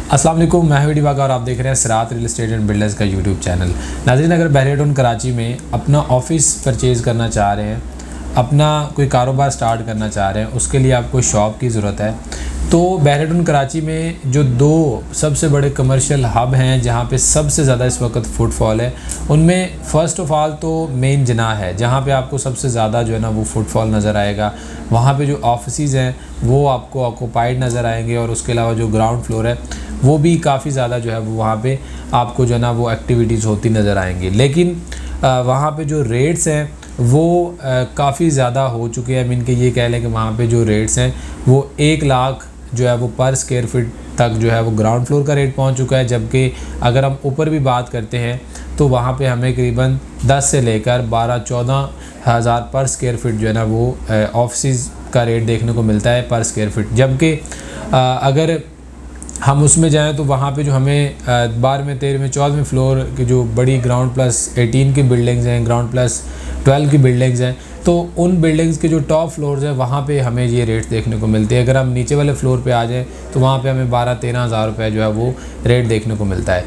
अस्सलाम वालेकुम, मैं हूं दिवाकर और आप देख रहे हैं सिरात रियल एस्टेट एंड बिल्डर्स का यूट्यूब चैनल। नाज़रीन, अगर बहरिया टाउन कराची में अपना ऑफ़िस परचेज़ करना चाह रहे हैं, अपना कोई कारोबार स्टार्ट करना चाह रहे हैं, उसके लिए आपको शॉप की ज़रूरत है, तो बहरिया टाउन कराची में जो दो सबसे बड़े कमर्शियल हब हैं जहाँ पे सबसे ज़्यादा इस वक्त फुटफॉल है, उनमें फ़र्स्ट ऑफ़ ऑल तो मेन जनाह है जहाँ पे आपको सबसे ज़्यादा जो है ना वो फुटफॉल नज़र आएगा। वहाँ पे जो ऑफिसेज़ हैं वो आपको ऑक्यूपाइड नज़र आएंगे और उसके अलावा जो ग्राउंड फ्लोर है वो भी काफ़ी ज़्यादा जो है वो वहाँ पे आपको जो है ना वो एक्टिविटीज़ होती नज़र आएंगी। लेकिन वहाँ पे जो रेट्स हैं वो काफ़ी ज़्यादा हो चुके हैं। मीन के ये कह लें कि वहाँ पे जो रेट्स हैं वो 1 लाख जो है वो पर स्क्वायर फीट तक जो है वो ग्राउंड फ्लोर का रेट पहुँच चुका है। जबकि अगर हम ऊपर भी बात करते हैं तो वहाँ पे हमें करीबन 10 से लेकर 12-14 हज़ार पर स्क्वायर फीट जो है ना वो ऑफिस का रेट देखने को मिलता है पर स्क्वायर फीट। जबकि अगर हम उसमें जाएं तो वहाँ पे जो हमें 12वें 13वें 14वें फ्लोर की जो बड़ी ग्राउंड प्लस 18 की बिल्डिंग्स हैं, ग्राउंड प्लस 12 की बिल्डिंग्स हैं, तो उन बिल्डिंग्स के जो टॉप फ्लोर्स हैं वहाँ पे हमें ये रेट्स देखने को मिलते हैं। अगर हम नीचे वाले फ्लोर पे आ जाएं तो वहाँ पे हमें 12-13 हज़ार रुपये जो है वो रेट देखने को मिलता है।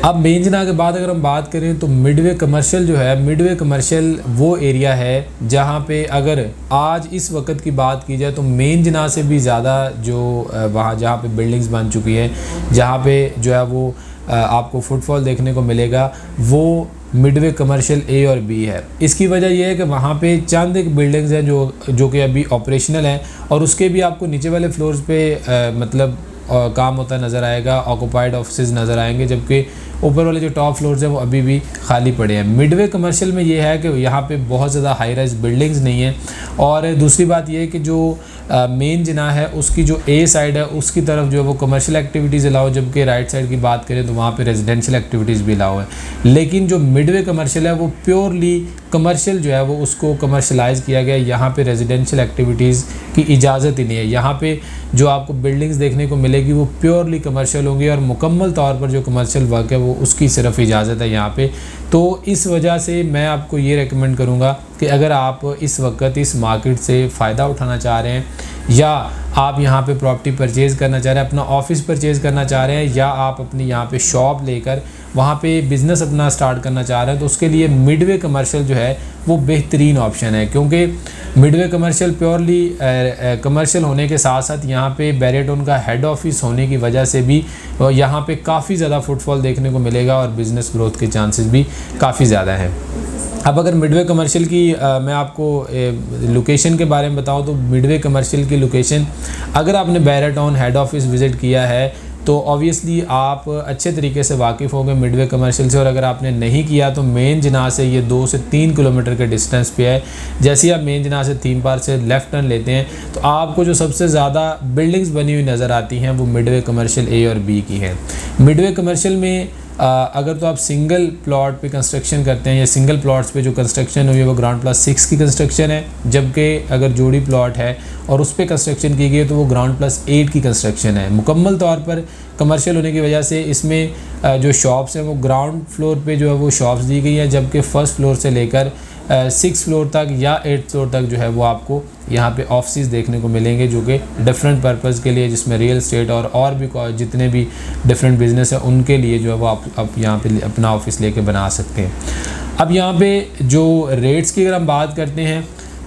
अब मेन जना के बाद अगर हम बात करें तो मिडवे कमर्शियल जो है, मिडवे कमर्शियल वो एरिया है जहाँ पे अगर आज इस वक्त की बात की जाए तो मेन जना से भी ज़्यादा जो वहाँ जहाँ पे बिल्डिंग्स बन चुकी हैं, जहाँ पे जो है वो आपको फुटफॉल देखने को मिलेगा, वो मिडवे कमर्शियल ए और बी है। इसकी वजह यह है कि वहाँ पे चंद एक बिल्डिंग्स हैं जो कि अभी ऑपरेशनल हैं और उसके भी आपको नीचे वाले फ्लोर्स पे मतलब काम होता नज़र आएगा, ऑक्यूपाइड ऑफिसेज नज़र आएंगे, जबकि ऊपर वाले जो टॉप फ्लोर्स हैं वो अभी भी खाली पड़े हैं। मिडवे कमर्शियल में ये है कि यहाँ पे बहुत ज़्यादा हाई राइज बिल्डिंग्स नहीं हैं और दूसरी बात ये है कि जो मेन जना है उसकी जो ए साइड है उसकी तरफ जो है वो कमर्शियल एक्टिविटीज़ अलाउ, जबकि राइट साइड की बात करें तो वहाँ पे रेजिडेंशियल एक्टिविटीज़ भी अलाउ है। लेकिन जो मिडवे कमर्शियल है वो प्योरली कमर्शियल जो है वो उसको कमर्शलाइज़ किया गया है। यहाँ पे रेजिडेंशियल एक्टिविटीज़ की इजाज़त ही नहीं है। यहाँ पे जो आपको बिल्डिंग्स देखने को मिलेगी वो प्योरली कमर्शियल होंगी और मुकम्मल तौर पर जो कमर्शियल वर्क है वो उसकी सिर्फ इजाज़त है यहाँ पे। तो इस वजह से मैं आपको ये रेकमेंड करूँगा कि अगर आप इस वक्त इस मार्केट से फ़ायदा उठाना चाह रहे हैं या आप यहाँ पे प्रॉपर्टी परचेज़ करना चाह रहे हैं, अपना ऑफिस परचेज़ करना चाह रहे हैं या आप अपनी यहाँ पे शॉप लेकर वहाँ पे बिज़नेस अपना स्टार्ट करना चाह रहे हैं, तो उसके लिए मिडवे कमर्शियल जो है वो बेहतरीन ऑप्शन है। क्योंकि मिडवे कमर्शियल प्योरली कमर्शियल होने के साथ साथ यहाँ पे बहरिया टाउन का हेड ऑफिस होने की वजह से भी यहाँ पे काफ़ी ज़्यादा फुटफॉल देखने को मिलेगा और बिज़नेस ग्रोथ के चांसेस भी काफ़ी ज़्यादा हैं। अब अगर मिडवे कमर्शियल की मैं आपको लोकेशन के बारे में बताऊं तो मिडवे कमर्शियल की लोकेशन, अगर आपने बहरिया टाउन हेड ऑफिस विज़िट किया है तो ऑब्वियसली आप अच्छे तरीके से वाकिफ़ होंगे मिडवे कमर्शियल से, और अगर आपने नहीं किया तो मेन जना से ये 2 से 3 किलोमीटर के डिस्टेंस पे है। जैसे ही आप मेन जना से थीम पार्क से लेफ़्ट टर्न लेते हैं तो आपको जो सबसे ज़्यादा बिल्डिंग्स बनी हुई नज़र आती हैं वो मिडवे कमर्शियल ए और बी की हैं। मिडवे कमर्शियल में अगर तो आप सिंगल प्लॉट पे कंस्ट्रक्शन करते हैं या सिंगल प्लॉट्स पे जो कंस्ट्रक्शन हुई है वो ग्राउंड प्लस 6 की कंस्ट्रक्शन है, जबकि अगर जोड़ी प्लॉट है और उस पे कंस्ट्रक्शन की गई है तो वो ग्राउंड प्लस 8 की कंस्ट्रक्शन है। मुकम्मल तौर पर कमर्शियल होने की वजह से इसमें जो शॉप्स हैं वो ग्राउंड फ्लोर पे जो है वो शॉप्स दी गई हैं, जबकि फ़र्स्ट फ्लोर से लेकर 6 फ्लोर तक या 8 फ्लोर तक जो है वो आपको यहाँ पे ऑफिस देखने को मिलेंगे जो कि डिफरेंट पर्पज़ के लिए, जिसमें रियल एस्टेट और भी जितने भी डिफरेंट बिजनेस हैं उनके लिए जो है वो आप यहाँ पे अपना ऑफिस लेके बना सकते हैं। अब यहाँ पे जो रेट्स की अगर हम बात करते हैं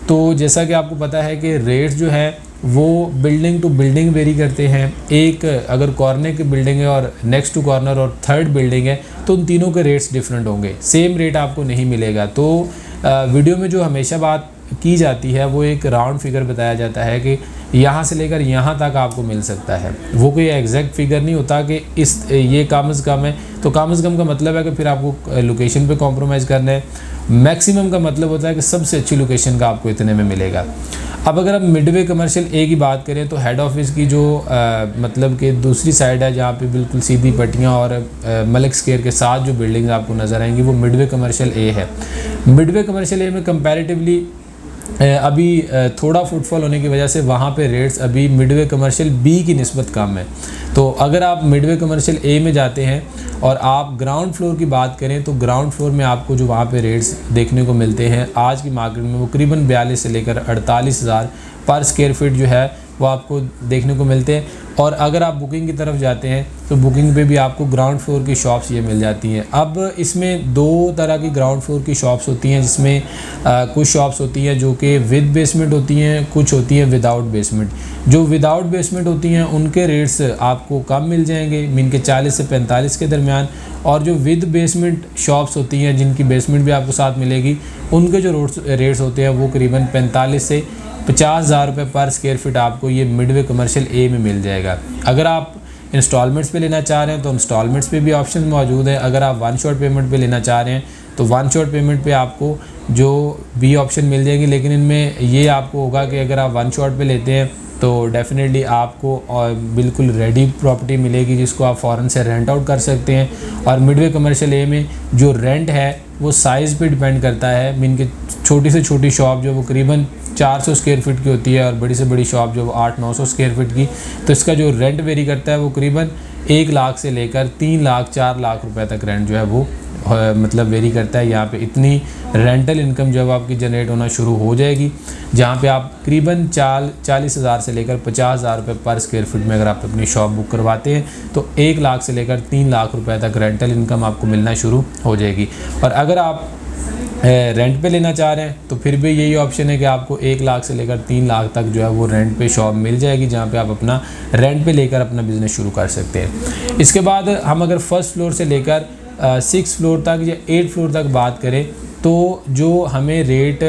तो जैसा कि आपको पता है कि रेट्स जो है वो बिल्डिंग टू बिल्डिंग वेरी करते हैं। एक अगर कॉर्नर की बिल्डिंग है और नेक्स्ट टू कॉर्नर और थर्ड बिल्डिंग है तो उन तीनों के रेट्स डिफरेंट होंगे, सेम रेट आपको नहीं मिलेगा। तो वीडियो में जो हमेशा बात की जाती है वो एक राउंड फिगर बताया जाता है कि यहाँ से लेकर यहाँ तक आपको मिल सकता है। वो कोई एग्जैक्ट फिगर नहीं होता कि ये कम से कम है, तो कम से कम का मतलब है कि फिर आपको लोकेशन पे कॉम्प्रोमाइज़ करना है। मैक्सिमम का मतलब होता है कि सबसे अच्छी लोकेशन का आपको इतने में मिलेगा। अब अगर हम मिडवे कमर्शियल ए की बात करें तो हेड ऑफिस की जो मतलब कि दूसरी साइड है जहाँ पे बिल्कुल सीधी पट्टियाँ और मलिक स्क्वायर के साथ जो बिल्डिंग्स आपको नज़र आएंगी वो मिडवे कमर्शियल ए है। मिडवे कमर्शियल ए में कंपैरेटिवली अभी थोड़ा फुटफॉल होने की वजह से वहाँ पे रेट्स अभी मिडवे कमर्शियल बी की निस्बत कम है। तो अगर आप मिडवे कमर्शियल ए में जाते हैं और आप ग्राउंड फ्लोर की बात करें तो ग्राउंड फ्लोर में आपको जो वहाँ पे रेट्स देखने को मिलते हैं आज की मार्केट में वो करीबन 42 से लेकर 48 हज़ार पर स्क्वायर फीट जो है वो आपको देखने को मिलते हैं। और अगर आप बुकिंग की तरफ जाते हैं तो बुकिंग पे भी आपको ग्राउंड फ्लोर की शॉप्स ये मिल जाती हैं। अब इसमें दो तरह की ग्राउंड फ्लोर की शॉप्स होती हैं, जिसमें कुछ शॉप्स होती हैं जो कि विद बेसमेंट होती हैं, कुछ होती हैं विदाउट बेसमेंट। जो विदाउट बेसमेंट होती हैं उनके रेट्स आपको कम मिल जाएंगे, मीन के 40 से 45 के दरमियान। और जो विद बेसमेंट शॉप्स होती हैं जिनकी बेसमेंट भी आपको साथ मिलेगी, उनके जो रेट्स होते हैं वो करीबन 45 से 50,000 रुपये पर स्क्वायर फीट आपको ये मिडवे कमर्शियल ए में मिल जाएगा। अगर आप इंस्टॉलमेंट्स पे लेना चाह रहे हैं तो इंस्टॉलमेंट्स पे भी ऑप्शन मौजूद है। अगर आप वन शॉट पेमेंट पे लेना चाह रहे हैं तो वन शॉट पेमेंट पे आपको जो भी ऑप्शन मिल जाएंगे, लेकिन इनमें ये आपको होगा कि अगर आप वन शॉट पे लेते हैं तो डेफिनेटली आपको बिल्कुल रेडी प्रॉपर्टी मिलेगी जिसको आप फ़ौरन से रेंट आउट कर सकते हैं। और मिडवे कमर्शियल ए में जो रेंट है वो साइज़ पे डिपेंड करता है, मीन कि छोटी से छोटी शॉप जो वो करीबन 400 स्क्वायर फीट की होती है और बड़ी से बड़ी शॉप जो 800-900 स्क्वायर फीट की, तो इसका जो रेंट वेरी करता है वो करीबन 1 लाख से लेकर 3 लाख 4 लाख रुपए तक रेंट जो है वो मतलब वेरी करता है। यहाँ पे इतनी रेंटल इनकम जो है आपकी जनरेट होना शुरू हो जाएगी, जहाँ पे आप करीबन 40,000 से लेकर 50,000 रुपये पर स्क्वायर फीट में अगर आप अपनी शॉप बुक करवाते हैं तो 1 लाख से लेकर 3 लाख रुपए तक रेंटल इनकम आपको मिलना शुरू हो जाएगी। और अगर आप रेंट पे लेना चाह रहे हैं तो फिर भी यही ऑप्शन है कि आपको 1 लाख से लेकर 3 लाख तक जो है वो रेंट पे शॉप मिल जाएगी, जहाँ पे आप अपना रेंट पे लेकर अपना बिज़नेस शुरू कर सकते हैं। इसके बाद हम अगर फर्स्ट फ्लोर से लेकर 6 फ्लोर तक या 8 फ्लोर तक बात करें तो जो हमें रेट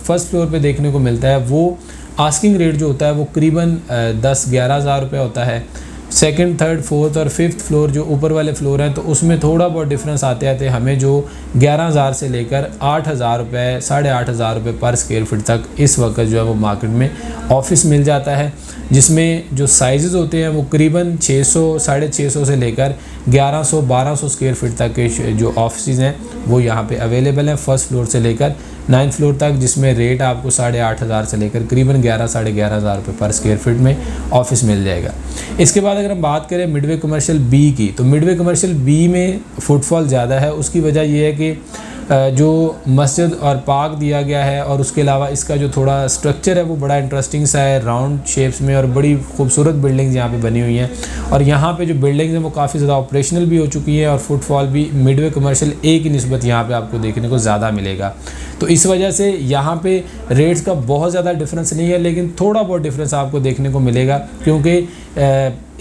फर्स्ट फ्लोर पे देखने को मिलता है वो आस्किंग रेट जो होता है वो करीबन 10-11 हज़ार रुपये होता है। सेकंड, थर्ड, फोर्थ और फिफ्थ फ्लोर जो ऊपर वाले फ्लोर हैं तो उसमें थोड़ा बहुत डिफरेंस आते आते हमें जो 11,000 से लेकर 8,000 रुपये 8,500 रुपये पर स्क्वायर फीट तक इस वक्त जो है वो मार्केट में ऑफिस मिल जाता है, जिसमें जो साइज़ होते हैं वो करीबन 600-650 से लेकर 1100-1200 स्क्वायर फीट तक के जो ऑफिस हैं वो यहाँ पे अवेलेबल हैं फर्स्ट फ्लोर से लेकर 9th फ्लोर तक, जिसमें रेट आपको 8,500 से लेकर करीबन 11-11,500 रुपये पर स्क्वायर फीट में ऑफिस मिल जाएगा। इसके बाद अगर हम बात करें मिडवे कमर्शियल बी की, तो मिडवे कमर्शियल बी में फुटफॉल ज़्यादा है। उसकी वजह यह है कि जो मस्जिद और पार्क दिया गया है और उसके अलावा इसका जो थोड़ा स्ट्रक्चर है वो बड़ा इंटरेस्टिंग सा है, राउंड शेप्स में, और बड़ी खूबसूरत बिल्डिंग्स यहाँ पे बनी हुई हैं। और यहाँ पे जो बिल्डिंग्स हैं वो काफ़ी ज़्यादा ऑपरेशनल भी हो चुकी हैं और फुटफॉल भी मिडवे कमर्शियल ए की निस्बत यहाँ पे आपको देखने को ज़्यादा मिलेगा। तो इस वजह से यहाँ पे रेट्स का बहुत ज़्यादा डिफरेंस नहीं है, लेकिन थोड़ा बहुत डिफरेंस आपको देखने को मिलेगा, क्योंकि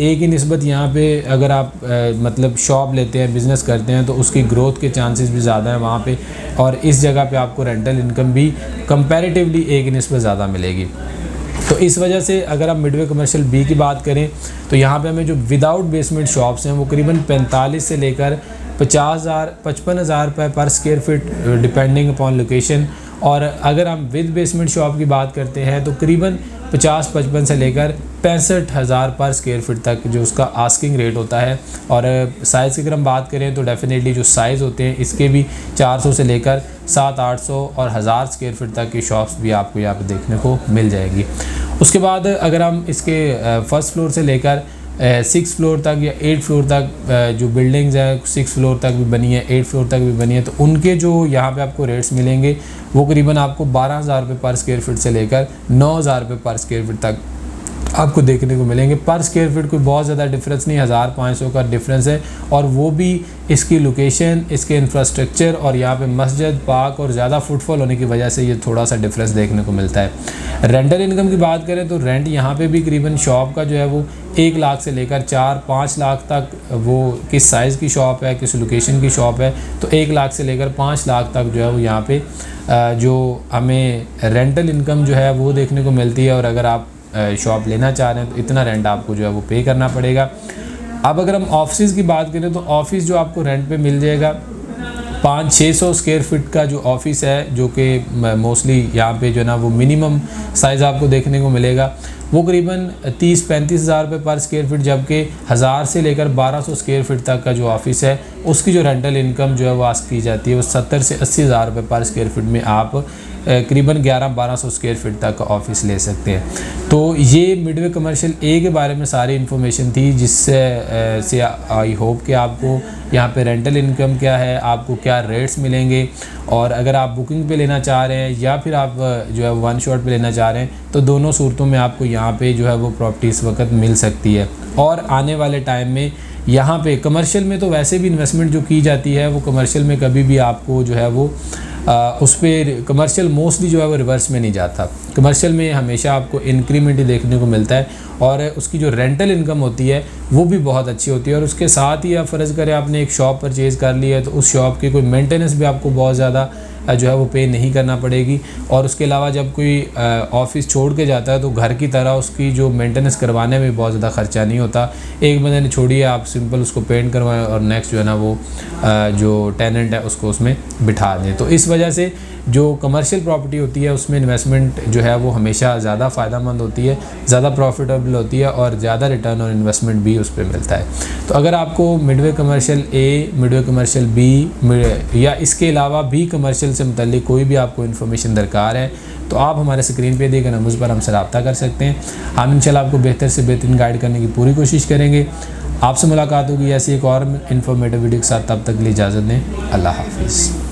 ए की निस्बत यहाँ पे अगर आप मतलब शॉप लेते हैं, बिज़नेस करते हैं, तो उसकी ग्रोथ के चांसेस भी ज़्यादा हैं वहाँ पे, और इस जगह पे आपको रेंटल इनकम भी कंपैरेटिवली ए की निस्बत ज़्यादा मिलेगी। तो इस वजह से अगर आप मिडवे कमर्शियल बी की बात करें तो यहाँ पे हमें जो विदाउट बेसमेंट शॉप्स हैं वो करीबन 45 से लेकर 55,000 रुपये पर square feet depending upon location. और अगर हम विद बेसमेंट शॉप की बात करते हैं तो करीबन 50-55 से लेकर 65,000 पर स्क्वायर फीट तक जो उसका आस्किंग रेट होता है। और साइज़ की अगर हम बात करें तो डेफिनेटली जो साइज़ होते हैं इसके भी 400 से लेकर 700-800 और 1000 स्क्वायर फीट तक की शॉप्स भी आपको यहाँ पे देखने को मिल जाएगी। उसके बाद अगर हम इसके फर्स्ट फ्लोर से लेकर 6 फ्लोर तक या 8 फ्लोर तक जो बिल्डिंग्स हैं 6 फ्लोर तक भी बनी है, 8 फ्लोर तक भी बनी है, तो उनके जो यहाँ पे आपको रेट्स मिलेंगे वो करीबन आपको 12,000 रुपये पर स्क्वायर फीट से लेकर 9,000 रुपये पर स्क्वायर फीट तक आपको देखने को मिलेंगे। पर स्क्वायर फीट कोई बहुत ज़्यादा डिफरेंस नहीं, 1,500 का डिफरेंस है, और वो भी इसकी लोकेशन, इसके इंफ्रास्ट्रक्चर और यहाँ पे मस्जिद, पार्क और ज़्यादा फुटफॉल होने की वजह से ये थोड़ा सा डिफरेंस देखने को मिलता है। रेंटल इनकम की बात करें तो रेंट यहाँ पे भी करीबन शॉप का जो है वो 1 लाख से लेकर 4-5 लाख तक, वो किस साइज़ की शॉप है, किस लोकेशन की शॉप है, तो 1 लाख से लेकर 5 लाख तक जो है वो यहाँ पे जो हमें रेंटल इनकम जो है वो देखने को मिलती है। और अगर आप शॉप लेना चाह रहे हैं तो इतना रेंट आपको जो है वो पे करना पड़ेगा। अब अगर हम ऑफिस की बात करें तो ऑफिस जो आपको रेंट पे मिल जाएगा 500-600 स्क्वायर फीट का जो ऑफिस है, जो कि मोस्टली यहाँ पे जो है ना वो मिनिमम साइज़ आपको देखने को मिलेगा, वो करीबन 30-35 हज़ार रुपये पर स्क्वायर फीट, जबकि 1000 से लेकर 1200 स्क्वायर फीट तक का जो ऑफिस है उसकी जो रेंटल इनकम जो है वो आस्क की जाती है वो 70 से 80 हज़ार रुपये पर स्क्वायर फीट में आप करीबन 1100-1200 स्क्वायर फीट तक ऑफिस ले सकते हैं। तो ये मिडवे कमर्शियल ए के बारे में सारी इन्फॉर्मेशन थी, जिससे से आई होप कि आपको यहाँ पे रेंटल इनकम क्या है, आपको क्या रेट्स मिलेंगे, और अगर आप बुकिंग पे लेना चाह रहे हैं या फिर आप जो है वन शॉट पे लेना चाह रहे हैं, तो दोनों सूरतों में आपको यहाँ पे जो है वो प्रॉपर्टी इस वक्त मिल सकती है। और आने वाले टाइम में यहाँ पे कमर्शियल में तो वैसे भी इन्वेस्टमेंट जो की जाती है वो कमर्शियल में कभी भी आपको जो है वो उस पर कमर्शियल मोस्टली जो है वो रिवर्स में नहीं जाता। कमर्शियल में हमेशा आपको इंक्रीमेंट ही देखने को मिलता है, और उसकी जो रेंटल इनकम होती है वो भी बहुत अच्छी होती है। और उसके साथ ही आप फ़र्ज़ करें आपने एक शॉप परचेज़ कर ली है, तो उस शॉप की कोई मेंटेनेंस भी आपको बहुत ज़्यादा जो है वो पे नहीं करना पड़ेगी। और उसके अलावा जब कोई ऑफिस छोड़ के जाता है तो घर की तरह उसकी जो मेंटेनेंस करवाने में बहुत ज़्यादा ख़र्चा नहीं होता। एक बंदे ने छोड़िए, आप सिंपल उसको पेंट करवाएं और नेक्स्ट जो है ना वो जो टेनेंट है उसको उसमें बिठा दें। तो इस वजह से जो कमर्शियल प्रॉपर्टी होती है उसमें इन्वेस्टमेंट जो है वो हमेशा ज़्यादा फ़ायदेमंद होती है, ज़्यादा प्रॉफिटेबल होती है, और ज़्यादा रिटर्न और इन्वेस्टमेंट भी उस पर मिलता है। तो अगर आपको मिडवे कमर्शियल ए, मिडवे कमर्शियल बी या इसके अलावा भी कमर्शियल से मुतल्लिक कोई भी आपको इन्फॉर्मेशन दरकार है, तो आप हमारे स्क्रीन पे दिए गए नंबर्स पर हमसे रब्ता कर सकते हैं। हम इंशाल्लाह आपको बेहतर से बेहतरीन गाइड करने की पूरी कोशिश करेंगे। आपसे मुलाकात होगी ऐसी एक और इन्फॉर्मेटिव वीडियो के साथ, तब तक के लिए इजाज़त दें। अल्लाह हाफिज़।